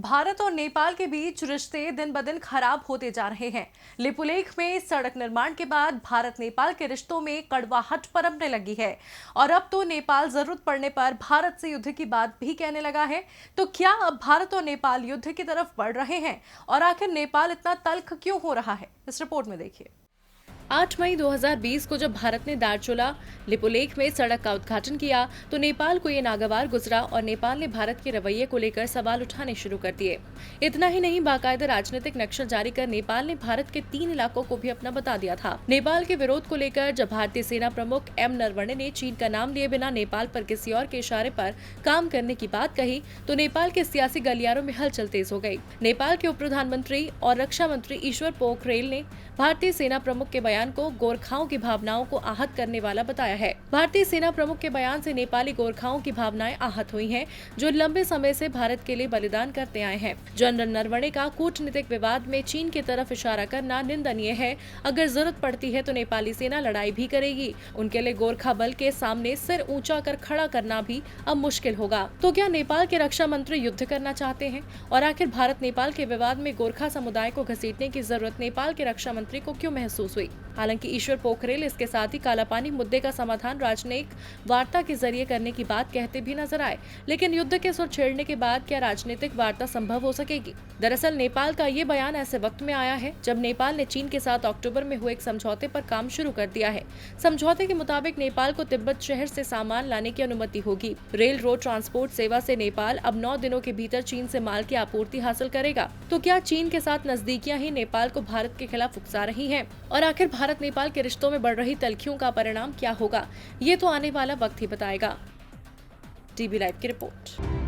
भारत और नेपाल के बीच रिश्ते दिन ब दिन खराब होते जा रहे हैं। लिपुलेख में सड़क निर्माण के बाद भारत नेपाल के रिश्तों में कड़वाहट पनपने लगी है और अब तो नेपाल जरूरत पड़ने पर भारत से युद्ध की बात भी कहने लगा है। तो क्या अब भारत और नेपाल युद्ध की तरफ बढ़ रहे हैं और आखिर नेपाल इतना तल्ख क्यों हो रहा है, इस रिपोर्ट में देखिए। 8 मई 2020 को जब भारत ने दार्चुला लिपुलेख में सड़क का उद्घाटन किया तो नेपाल को ये नागवार गुजरा और नेपाल ने भारत के रवैये को लेकर सवाल उठाने शुरू कर दिए। इतना ही नहीं, बाकायदा राजनीतिक नक्शा जारी कर नेपाल ने भारत के 3 इलाकों को भी अपना बता दिया था। नेपाल के विरोध को लेकर जब भारतीय सेना प्रमुख एम नरवणे ने चीन का नाम लिए बिना नेपाल पर किसी और के इशारे पर काम करने की बात कही तो नेपाल के सियासी गलियारों में हलचल तेज हो गयी। नेपाल के उप प्रधानमंत्री और रक्षा मंत्री ईश्वर पोखरेल ने भारतीय सेना प्रमुख के बयान को गोरखाओं की भावनाओं को आहत करने वाला बताया है। भारतीय सेना प्रमुख के बयान से नेपाली गोरखाओं की भावनाएं आहत हुई हैं, जो लंबे समय से भारत के लिए बलिदान करते आए हैं। जनरल नरवणे का कूटनीतिक विवाद में चीन की तरफ इशारा करना निंदनीय है। अगर जरूरत पड़ती है तो नेपाली सेना लड़ाई भी करेगी। उनके लिए गोरखा बल के सामने सिर ऊंचा कर खड़ा करना भी अब मुश्किल होगा। तो क्या नेपाल के रक्षा मंत्री युद्ध करना चाहते हैं और आखिर भारत नेपाल के विवाद में गोरखा समुदाय को घसीटने की जरूरत नेपाल के रक्षा मंत्री को क्यों महसूस हुई? हालांकि ईश्वर पोखरेल इसके साथ ही कालापानी मुद्दे का समाधान राजनयिक वार्ता के जरिए करने की बात कहते भी नजर आए, लेकिन युद्ध के सुर छेड़ने के बाद क्या राजनीतिक वार्ता संभव हो सकेगी? दरअसल नेपाल का ये बयान ऐसे वक्त में आया है जब नेपाल ने चीन के साथ अक्टूबर में हुए एक समझौते पर काम शुरू कर दिया है। समझौते के मुताबिक नेपाल को तिब्बत शहर से सामान लाने की अनुमति होगी। रेल रोड ट्रांसपोर्ट सेवा से नेपाल अब 9 दिनों के भीतर चीन से माल की आपूर्ति हासिल करेगा। तो क्या चीन के साथ नजदीकियां ही नेपाल को भारत के खिलाफ उकसा रही हैं? और आखिर भारत नेपाल के रिश्तों में बढ़ रही तल्खियों का परिणाम क्या होगा, ये तो आने वाला वक्त ही बताएगा। टीवी लाइव की रिपोर्ट।